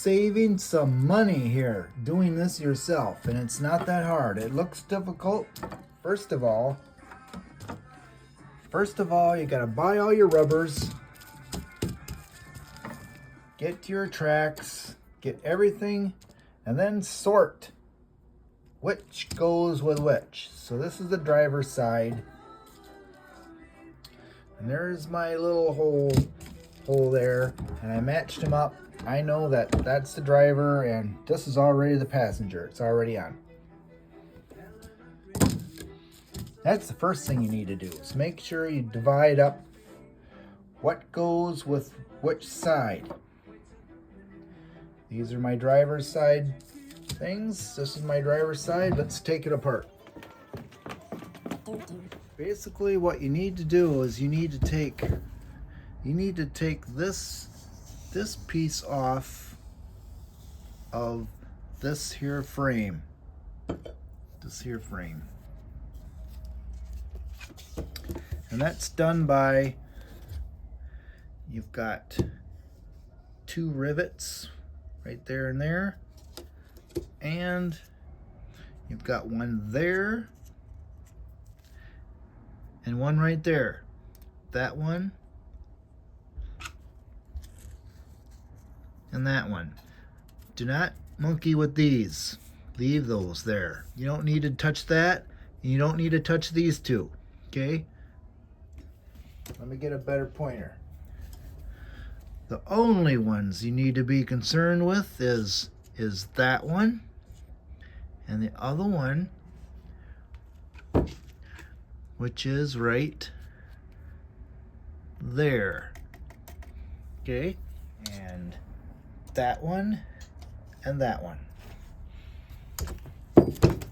saving some money here doing this yourself, and it's not that hard. It looks difficult. First of all, you gotta buy all your rubbers, get your tracks, get everything, and then sort which goes with which. So this is the driver's side, and there's my little hole there, and I matched them up. I know that that's the driver, and this is already the passenger. It's already on. That's the first thing you need to do, is make sure you divide up what goes with which side. These are my driver's side things. This is my driver's side. Let's take it apart. Basically what you need to do is you need to take this piece off of this here frame. And that's done by, you've got 2 rivets right there and there, and you've got one there and one right there. That one and that one. Do not monkey with these. Leave those there. You don't need to touch that, and you don't need to touch these two. Okay? Let me get a better pointer. The only ones you need to be concerned with is that one and the other one, which is right there. Okay? And that one and that one. And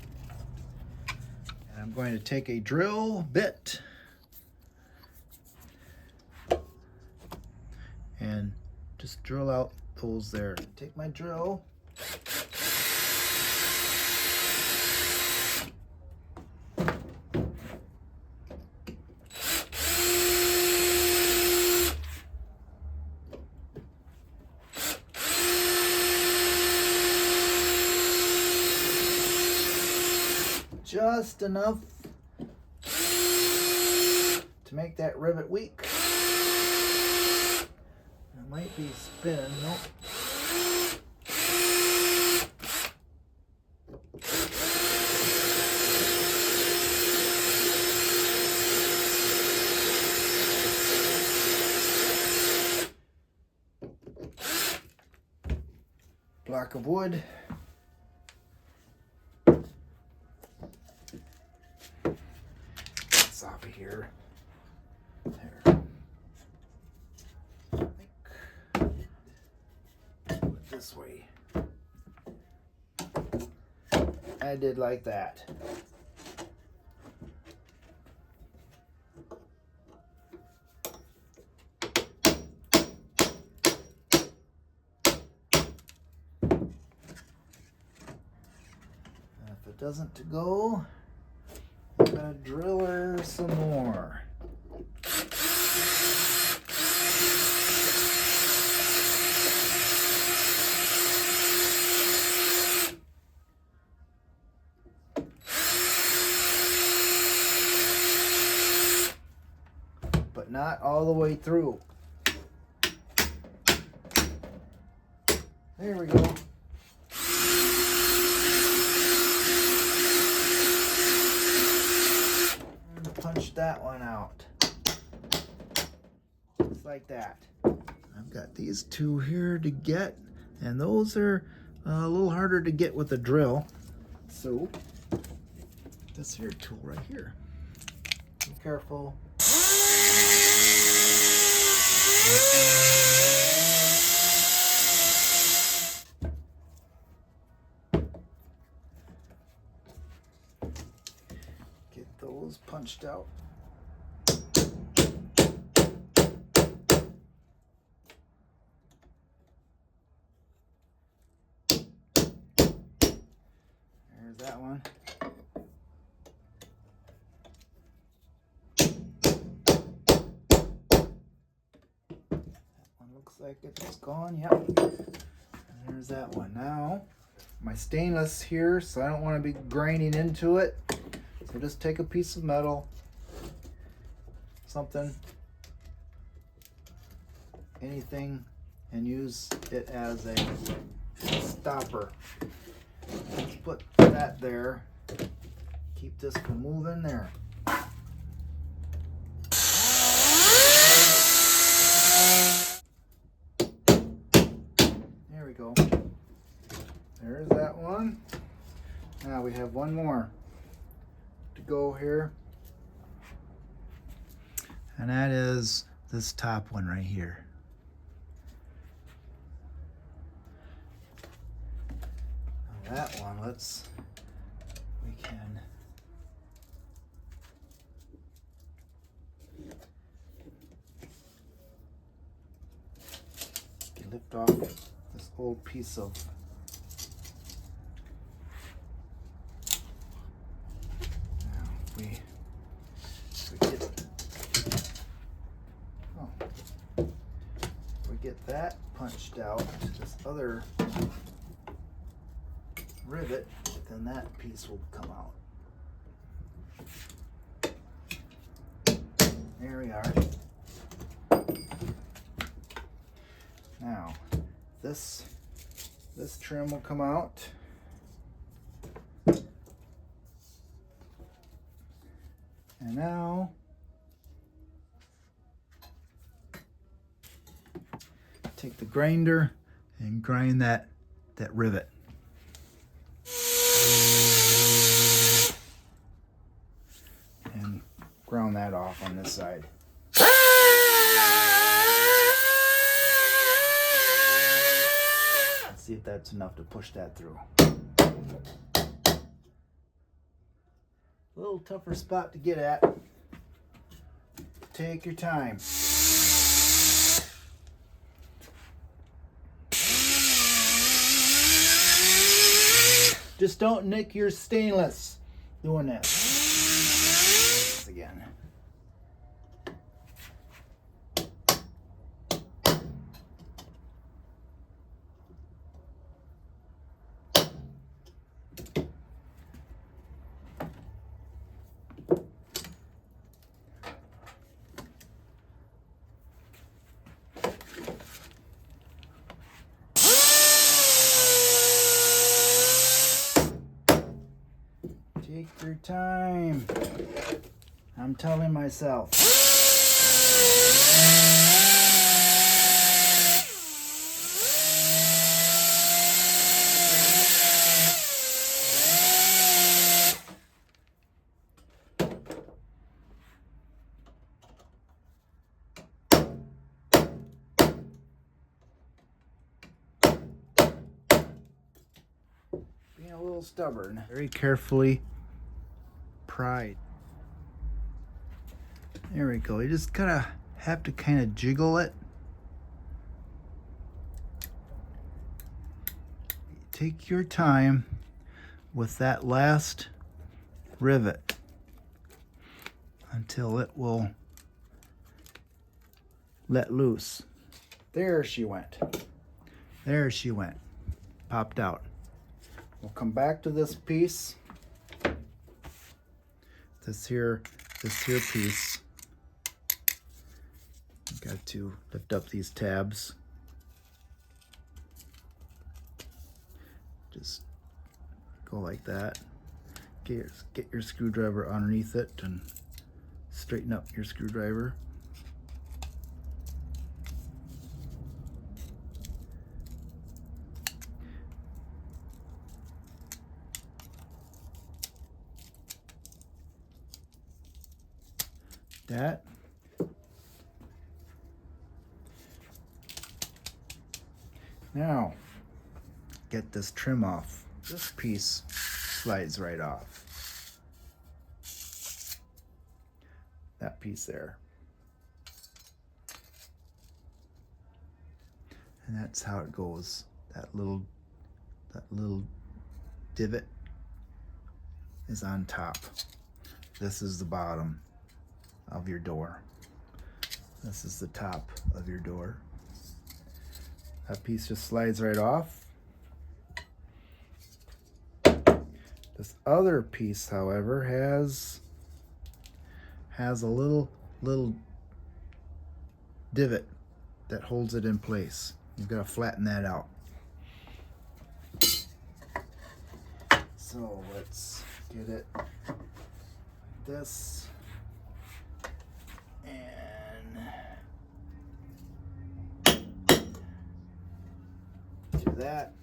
I'm going to take a drill bit and just drill out those there. Take my drill. Just enough to make that rivet weak. It might be spin. Nope. Block of wood. It's off of here. There. This way. I did like that. If it doesn't go, I'm gonna drill her some more. But not all the way through. There we go. And punch that one out. Just like that. I've got these two here to get, and those are a little harder to get with a drill. So, this here tool right here. Be careful. Get those punched out. There's that one. Looks like it's gone, yep. There's that one. Now, my stainless here, so I don't want to be grinding into it. So just take a piece of metal, something, anything, and use it as a stopper. Let's put that there. Keep this from moving there. There we go. There's that one. Now we have one more to go here. And that is this top one right here. Now that one, we can lift off this old piece of get that punched out to this other rivet, then that piece will come out. There we are. Now this trim will come out. And now take the grinder and grind that rivet. And ground that off on this side. Let's see if that's enough to push that through. A little tougher spot to get at. Take your time. Just don't nick your stainless doing this. Again. Take your time. I'm telling myself. Being a little stubborn. Very carefully pried. There we go. You just gotta have to kind of jiggle it. Take your time with that last rivet until it will let loose. There she went. There she went. Popped out. We'll come back to this piece. This here piece. Got to lift up these tabs. Just go like that. Get your screwdriver underneath it and straighten up your screwdriver. That. Now, get this trim off. This piece slides right off. That piece there. And that's how it goes. That little divot is on top. This is the bottom of your door. This is the top of your door. That piece just slides right off. This other piece, however, has a little divot that holds it in place. You've got to flatten that out. So let's get it like this, and do that.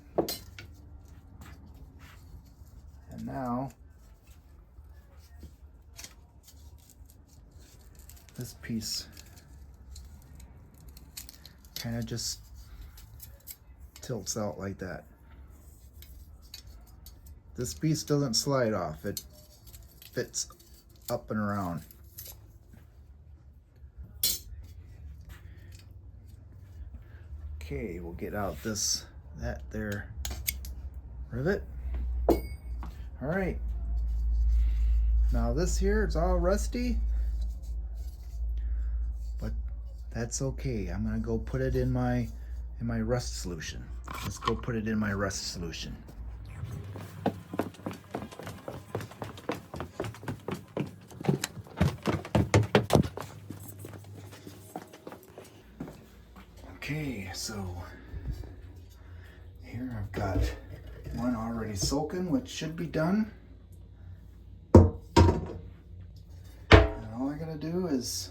And now this piece kind of just tilts out like that. This piece doesn't slide off, it fits up and around. Okay, we'll get out that there rivet. All right, now this here, it's all rusty, but that's okay. I'm gonna go put it in my rust solution. Let's go put it in my rust solution. Okay, so here I've got one already soaking, which should be done. And all I gotta do is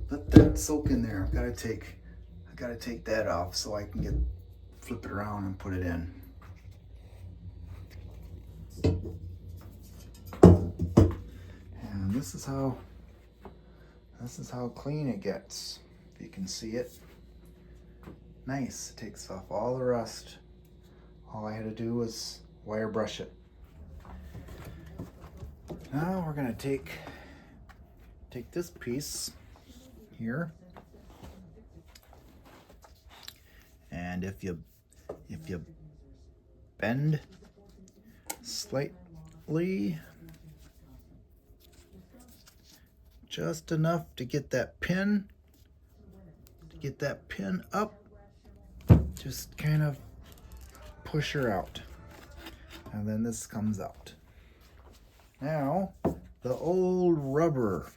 let that soak in there. I gotta take that off so I can flip it around and put it in. And this is how clean it gets. If you can see it. Nice. It takes off all the rust. All I had to do was wire brush it. Now we're gonna take this piece here, and if you bend slightly, just enough to get that pin up, just kind of push her out, and then this comes out. Now the old rubber,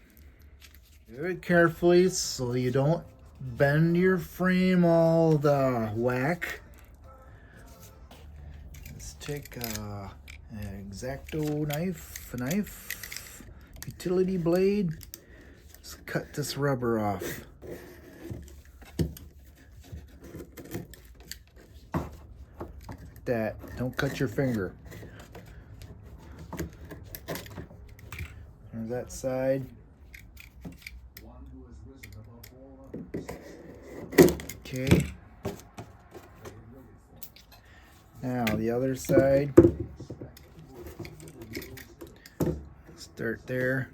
do it carefully so you don't bend your frame all the whack. Let's take an X-Acto knife, utility blade. Let's cut this rubber off. Like that. Don't cut your finger. There's that side. Okay. Now the other side. Start there.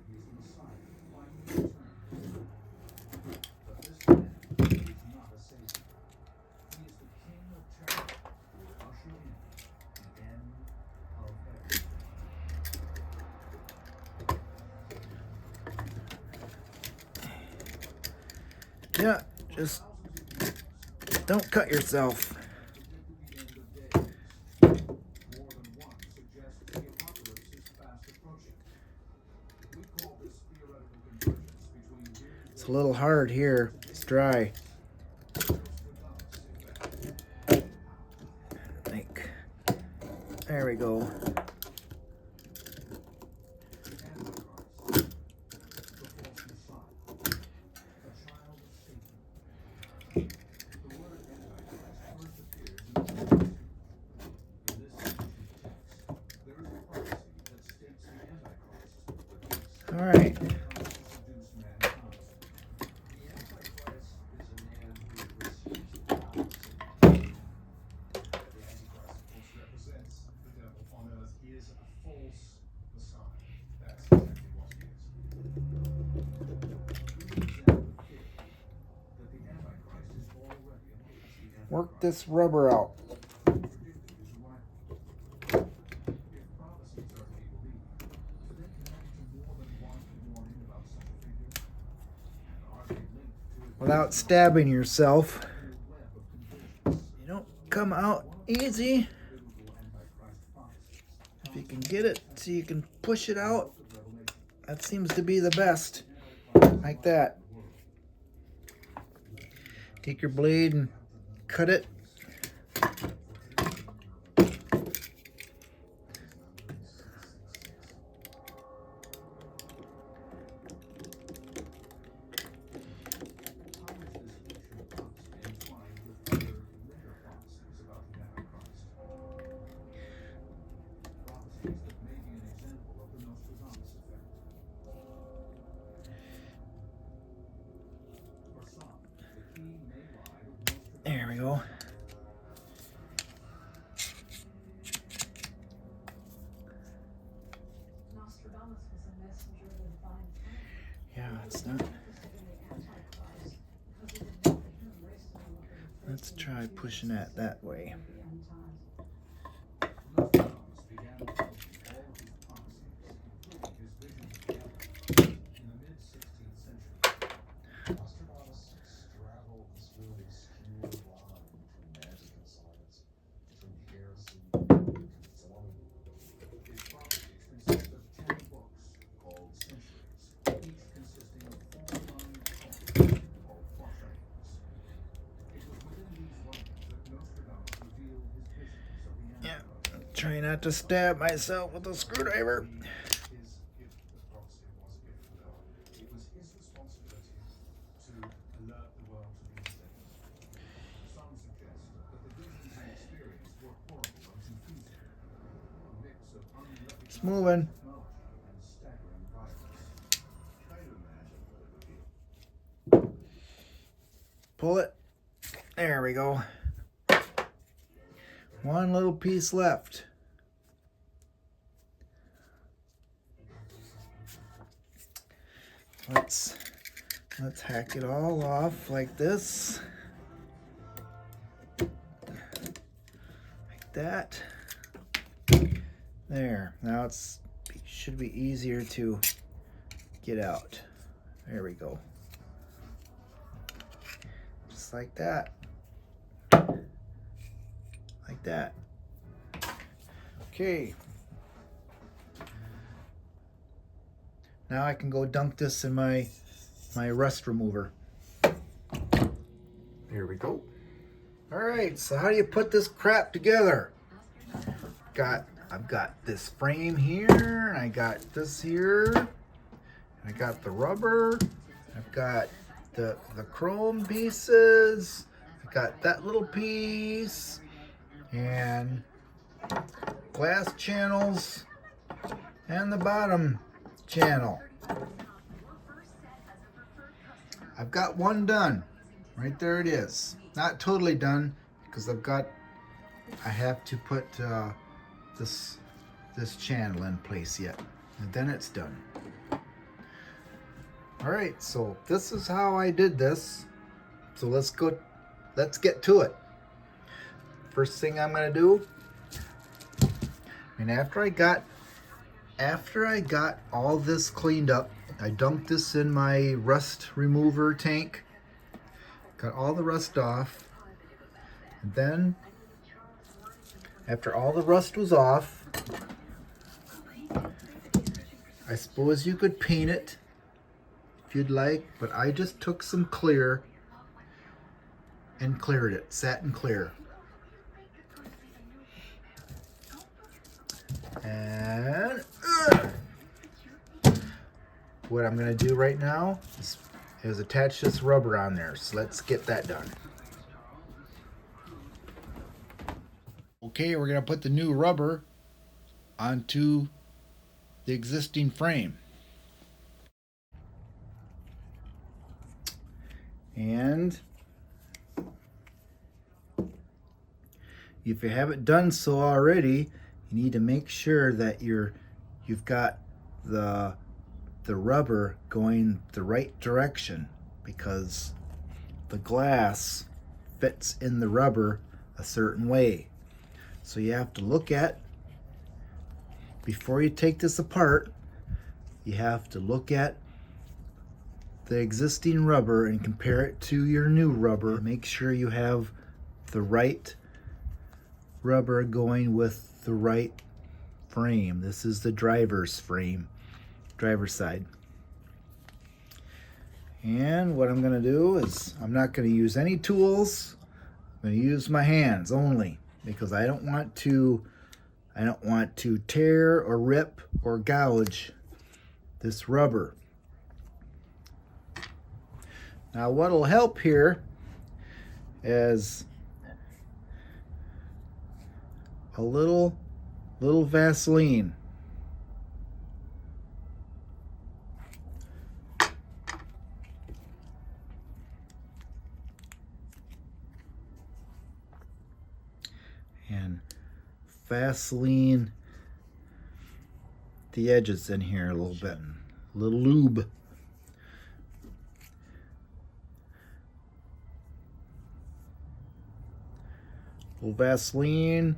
Yeah, just don't cut yourself. It's a little hard here. It's dry. There we go. All right. Work this rubber out. Without stabbing yourself. You don't come out easy. If you can get it so you can push it out, that seems to be the best. Like that. Take your blade and cut it. There we go. Yeah, it's not. Let's try pushing that way. Yeah, try not to stab myself with a screwdriver. It's moving. Pull it. There we go. One little piece left. Let's hack it all off like this. Like that. There. Now it should be easier to get out. There we go. Just like that. Like that. Okay. Now I can go dunk this in my rust remover. There we go. All right, so how do you put this crap together? I've got this frame here, and I got this here. I got the rubber. I've got the chrome pieces. I got that little piece and glass channels and the bottom channel. I've got one done. Right there it is. Not totally done because I have to put this channel in place yet, and then it's done. All right, so this is how I did this. So let's get to it. First thing I'm gonna do, and after I got all this cleaned up, I dumped this in my rust remover tank, got all the rust off, and then after all the rust was off, I suppose you could paint it if you'd like, but I just took some clear and cleared it, satin clear. And what I'm going to do right now is attach this rubber on there. So let's get that done. Okay, we're going to put the new rubber onto the existing frame. And if you haven't done so already, you need to make sure that you've got the rubber going the right direction, because the glass fits in the rubber a certain way. So you have to look at, before you take this apart, you have to look at the existing rubber and compare it to your new rubber. Make sure you have the right rubber going with the right frame. This is the driver's frame, driver's side. And what I'm going to do is I'm not going to use any tools. I'm going to use my hands only because I don't want to tear or rip or gouge this rubber. Now what'll help here is a little Vaseline. And Vaseline the edges in here a little bit. A little lube. A little Vaseline.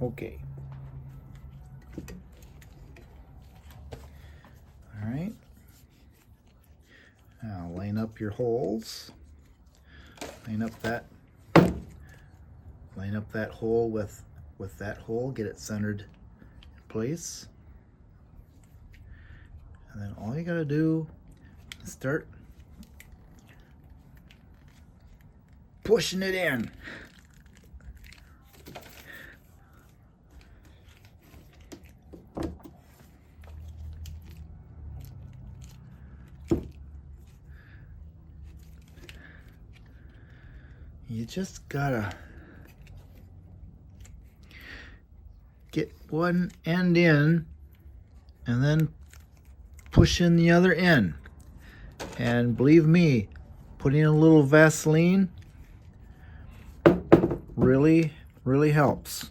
Okay. All right. Now line up your holes. Line up that hole with that hole. Get it centered in place. And then all you gotta do is start pushing it in. You just gotta get one end in and then push in the other end. And believe me, putting a little Vaseline really helps.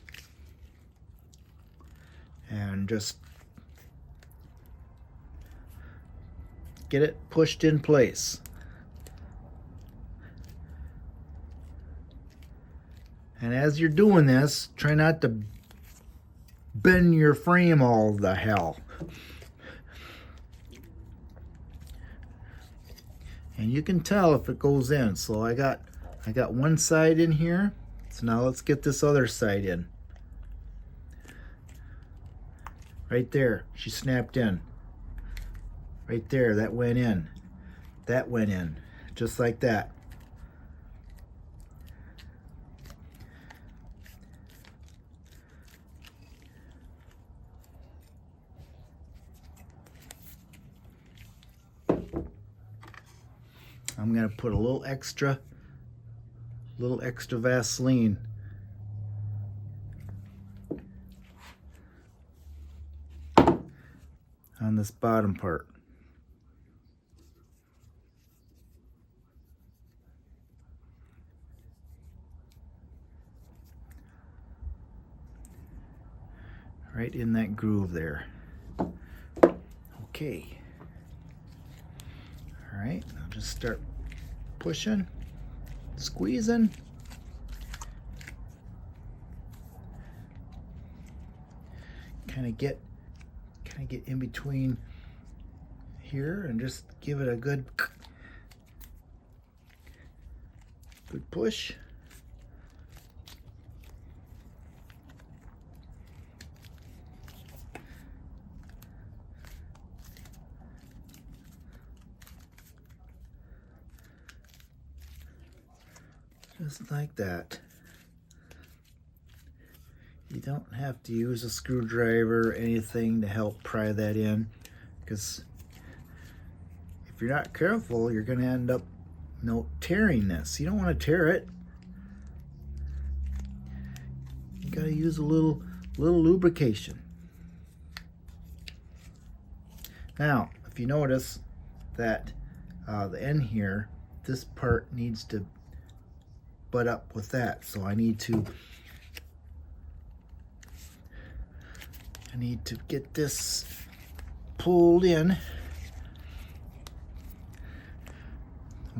And just get it pushed in place. And as you're doing this, try not to bend your frame all the hell. And you can tell if it goes in. So I got one side in here. So now let's get this other side in. Right there, she snapped in. Right there, that went in. That went in, just like that. I'm gonna put a little extra Vaseline on this bottom part. Right in that groove there. Okay. All right, I'll just start pushing, squeezing. Kind of get in between here and just give it a good push. Just like that. You don't have to use a screwdriver or anything to help pry that in, because if you're not careful, you're going to end up tearing this. You don't want to tear it. You got to use a little lubrication. Now, if you notice that the end here, this part needs to butt up with that, so I need to get this pulled in.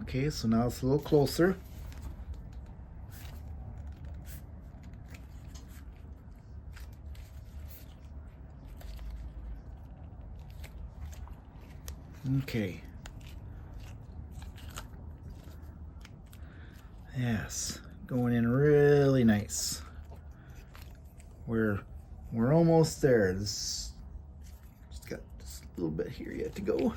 Okay, so now it's a little closer. Okay. Yes, going in really nice. We're almost there. Just got just a little bit here yet to go.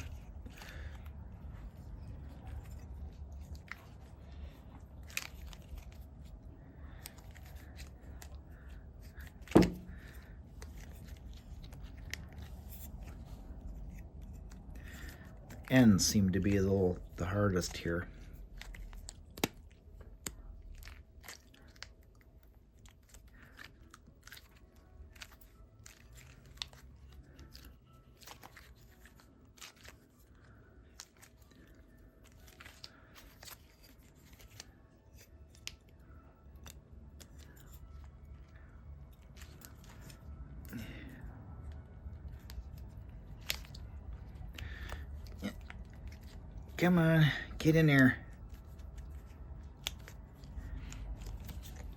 Ends seem to be the hardest here. Come on, get in there.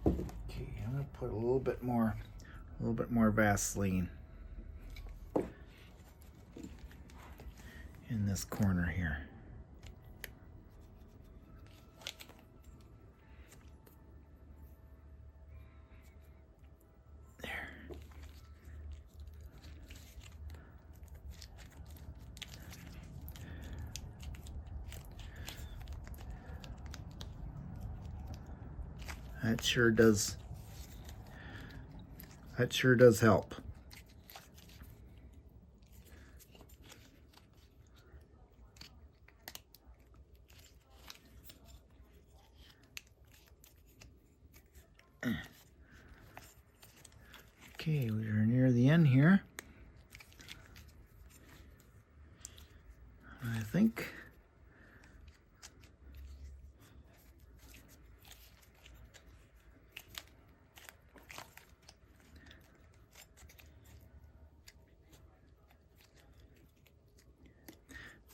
Okay, I'm gonna put a little bit more Vaseline in this corner here. There. That sure does help. Okay, we are near the end here. I think.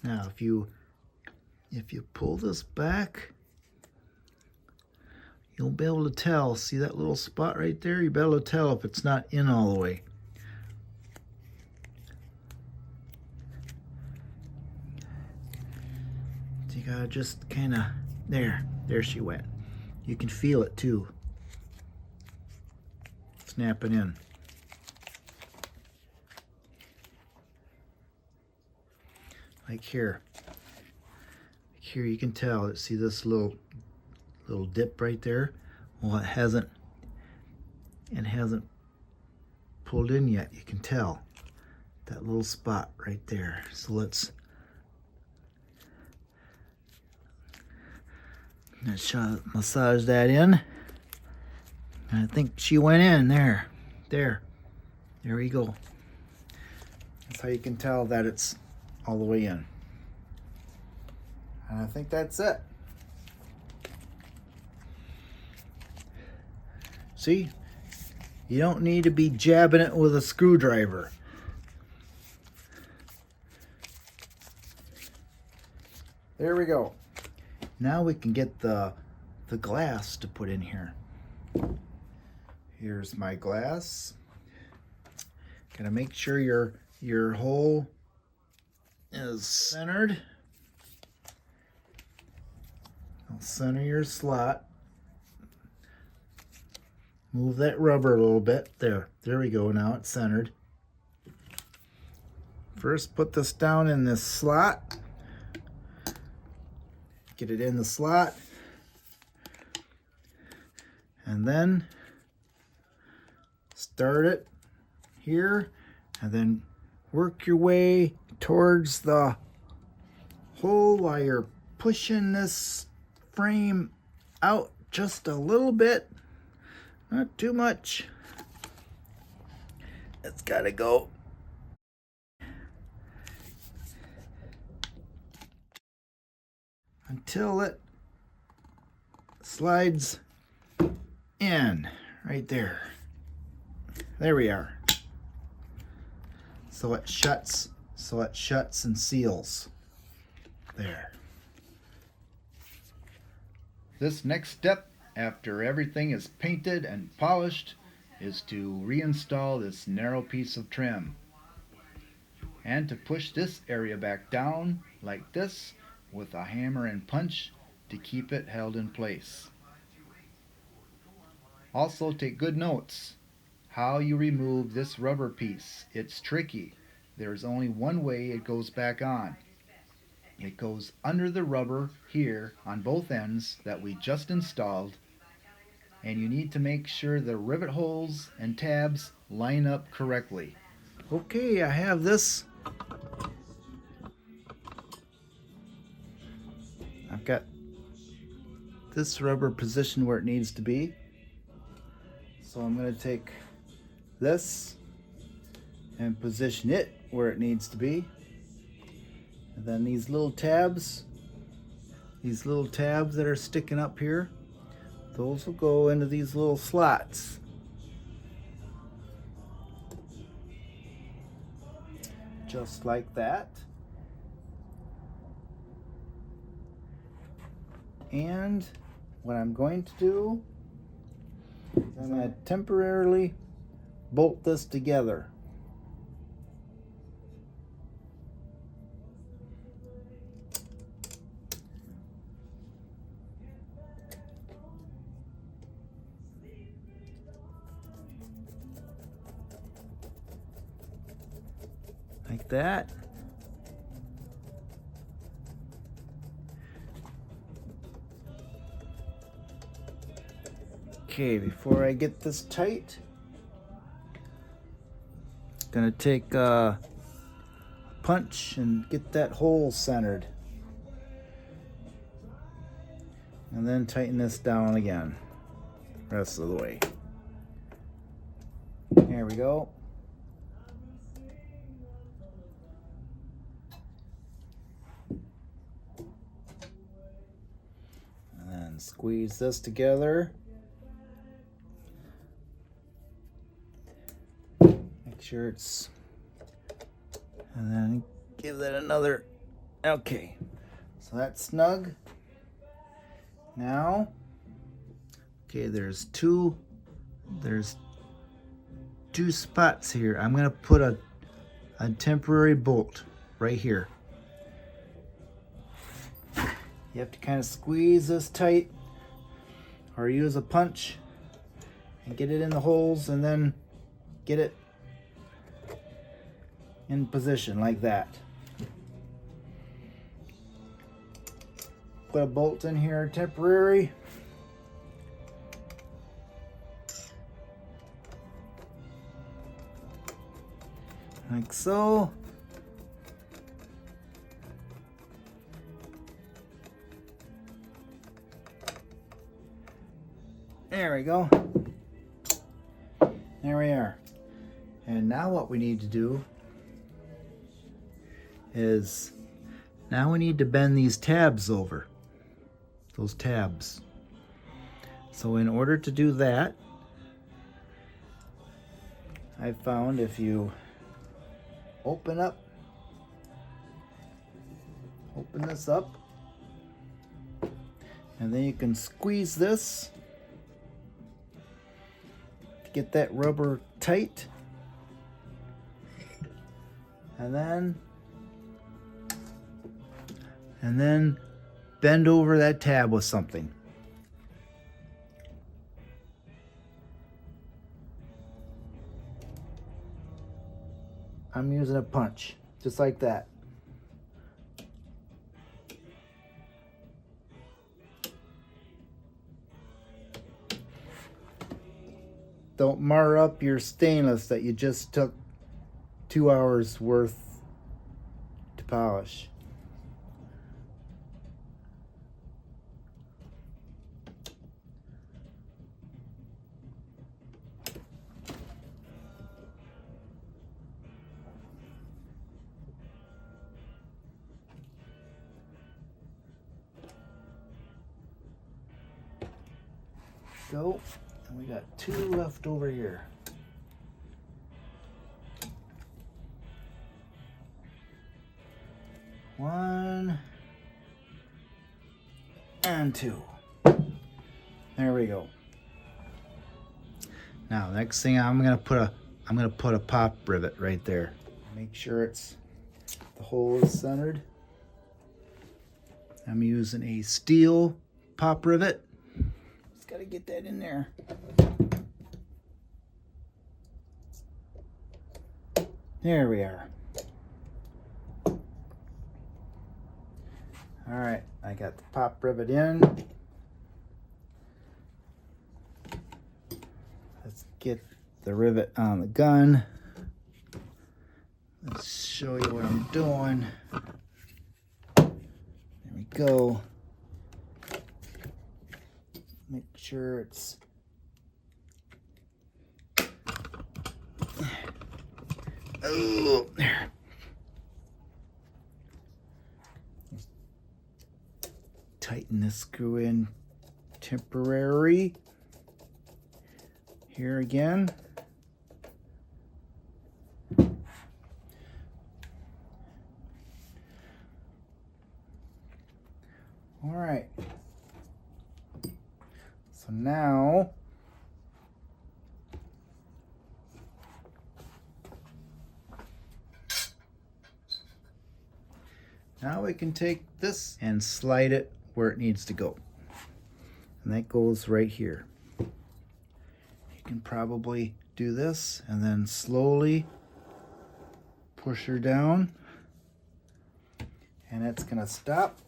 Now, if you pull this back, you'll be able to tell. See that little spot right there? You'll be able to tell if it's not in all the way. So you gotta just kind of, there she went. You can feel it too. Snapping in. Like here. Here you can tell. See this little dip right there? Well, it hasn't pulled in yet. You can tell that little spot right there. So let's massage that in. And I think she went in there. There we go. That's how you can tell that it's all the way in. And I think that's it. See, you don't need to be jabbing it with a screwdriver. There we go. Now we can get the glass to put in here. Here's my glass. Gotta make sure your hole is centered. I'll center your slot. Move that rubber a little bit. There we go. Now it's centered. First, put this down in this slot. Get it in the slot. And then start it here. And then work your way towards the hole while you're pushing this frame out just a little bit. Not too much. It's gotta go. Until it slides in right there. There we are. So it shuts and seals. There. This next step, after everything is painted and polished, is to reinstall this narrow piece of trim. and to push this area back down like this with a hammer and punch to keep it held in place. Also take good notes how you remove this rubber piece. It's tricky. There's only one way it goes back on. It goes under the rubber here on both ends that we just installed, and you need to make sure the rivet holes and tabs line up correctly. Okay, I have this. I've got this rubber positioned where it needs to be. So I'm going to take this and position it where it needs to be. And then these little tabs that are sticking up here, those will go into these little slots. Just like that. And what I'm going to do is I'm going to temporarily bolt this together. Like that. Okay, before I get this tight, gonna take a punch and get that hole centered. And then tighten this down again, rest of the way. There we go. And then squeeze this together. Make sure it's, and then give that another, okay. So that's snug. Now, okay, there's two spots here. I'm gonna put a temporary bolt right here. You have to kind of squeeze this tight or use a punch and get it in the holes and then get it in position like that. Put a bolt in here temporary. Like so. There we go. There we are. And now what we need to do is, now we need to bend these tabs over. Those tabs. So in order to do that, I found if you open this up, and then you can squeeze this to get that rubber tight, and then bend over that tab with something. I'm using a punch, just like that. Don't mar up your stainless that you just took 2 hours worth to polish. Go, and we got 2 left over here. One and 2. There we go. Now, next thing I'm gonna put a pop rivet right there. Make sure it's The hole is centered. I'm using a steel pop rivet. Just got to get that in there. There we are. All right, I got the pop rivet in. Let's get the rivet on the gun. Let's show you what I'm doing. There we go. Make sure it's oh, there. Tighten this screw in temporary. Here again. All right. So now we can take this and slide it where it needs to go. And that goes right here. You can probably do this and then slowly push her down. And it's going to stop.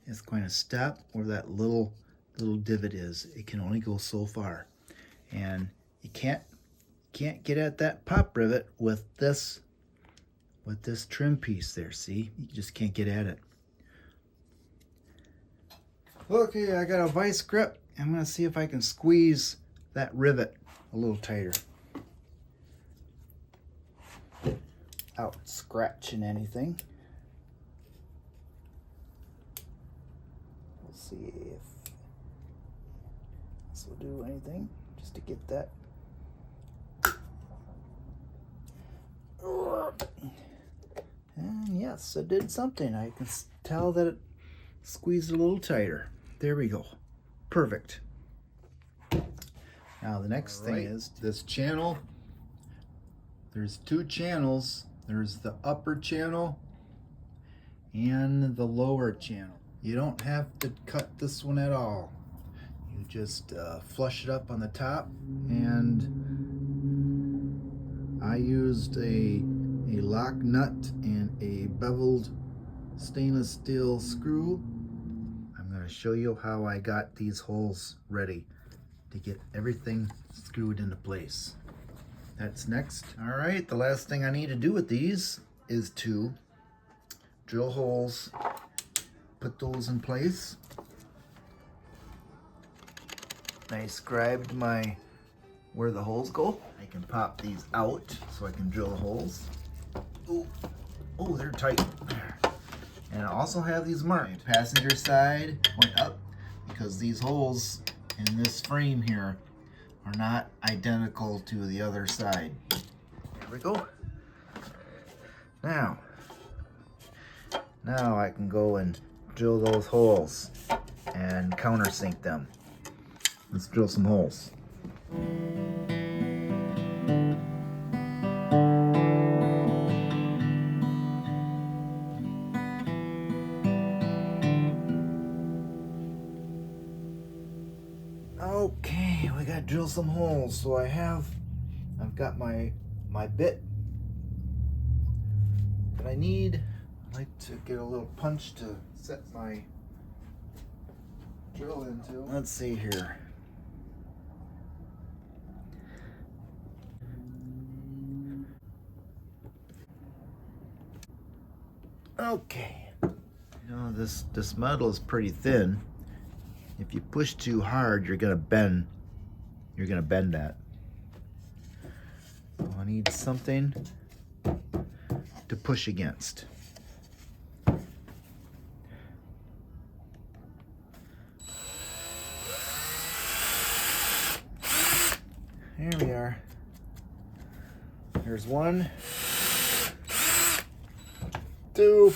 It's going to stop where that little divot is. It can only go so far. And you can't get at that pop rivet with this trim piece there, see? You just can't get at it. Okay, I got a vice grip. I'm gonna see if I can squeeze that rivet a little tighter. Without scratching anything. We'll see if this will do anything, just to get that. And yes, it did something. I can tell that it squeezed a little tighter. There we go. Perfect. Now the next thing is this channel. There's two channels. There's the upper channel and the lower channel. You don't have to cut this one at all. You just flush it up on the top, and I used a lock nut and a beveled stainless steel screw. I'm going to show you how I got these holes ready to get everything screwed into place. That's next. All right, the last thing I need to do with these is to drill holes, put those in place. I scribed where the holes go. I can pop these out so I can drill the holes. Oh, they're tight. And I also have these marked. Passenger side went up because these holes in this frame here are not identical to the other side. There we go. Now I can go and drill those holes and countersink them. Let's drill some holes. Okay, we gotta drill some holes. So I've got my bit that I need. I'd like to get a little punch to set my drill into. Let's see here. Okay. You know, this metal is pretty thin. If you push too hard, you're gonna bend that. So I need something to push against. There we are. There's one, two,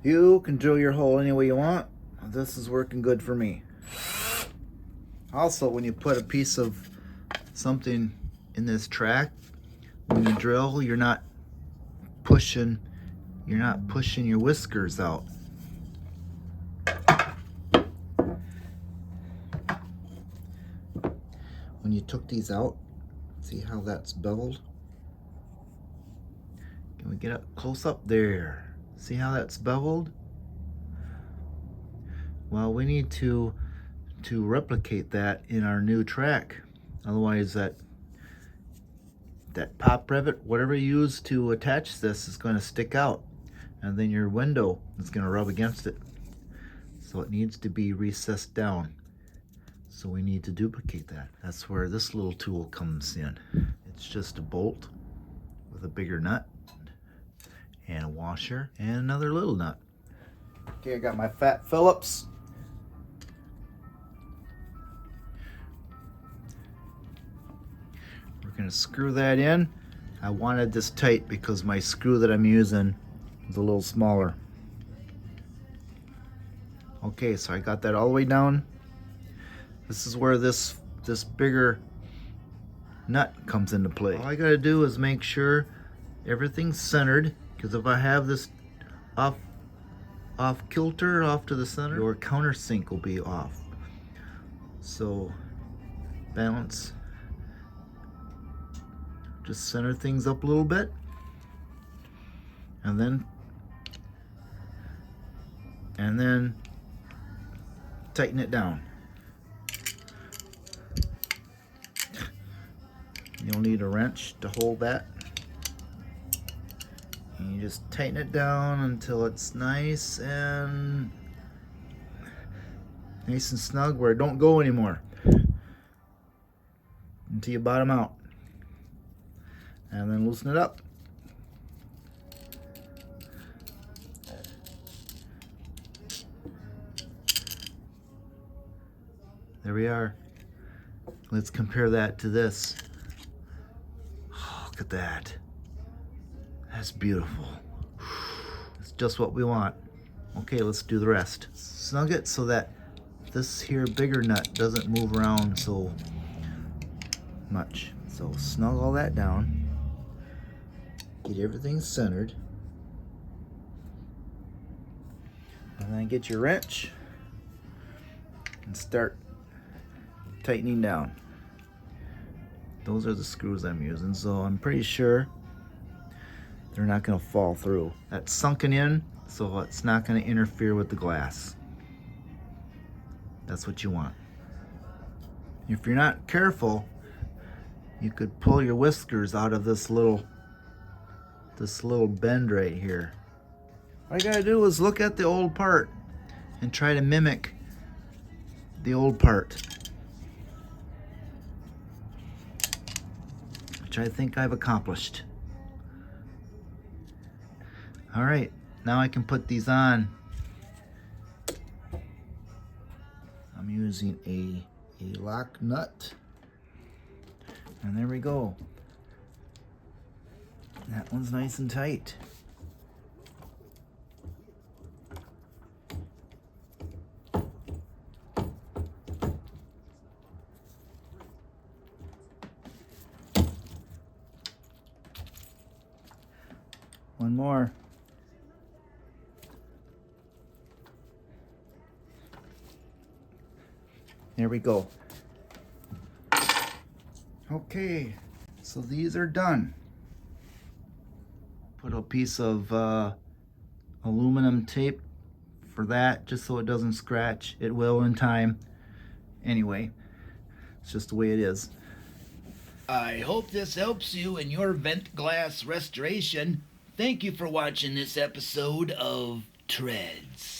You can drill your hole any way you want. This is working good for me. Also, when you put a piece of something in this track, when you drill, you're not pushing your whiskers out. When you took these out, see how that's beveled? Can we get up close up there? See how that's beveled? Well, we need to replicate that in our new track. Otherwise that pop rivet, whatever you use to attach this, is going to stick out, and then your window is going to rub against it. So it needs to be recessed down. So we need to duplicate that. That's where this little tool comes in. It's just a bolt with a bigger nut and a washer and another little nut. Okay, I got my Fat Phillips. We're gonna screw that in. I wanted this tight because my screw that I'm using is a little smaller. Okay, so I got that all the way down. This is where this bigger nut comes into play. All I gotta do is make sure everything's centered, because if I have this off kilter, off to the center, your countersink will be off. So balance, just center things up a little bit, and then tighten it down. You'll need a wrench to hold that. And you just tighten it down until it's nice and snug where it don't go anymore. Until you bottom out. And then loosen it up. There we are. Let's compare that to this. Look at that. That's beautiful. It's just what we want. Okay, let's do the rest. Snug it so that this here bigger nut doesn't move around so much. So snug all that down. Get everything centered. And then get your wrench and start tightening down. Those are the screws I'm using, so I'm pretty sure they're not going to fall through. That's sunken in, so it's not going to interfere with the glass. That's what you want. If you're not careful, you could pull your whiskers out of this little bend right here. All I gotta do is look at the old part and try to mimic the old part, which I think I've accomplished. All right, now I can put these on. I'm using a lock nut, and there we go. That one's nice and tight. One more. There we go. Okay, so these are done. Put a piece of aluminum tape for that, just so it doesn't scratch. It will in time. Anyway, it's just the way it is. I hope this helps you in your vent glass restoration. Thank you for watching this episode of Treads.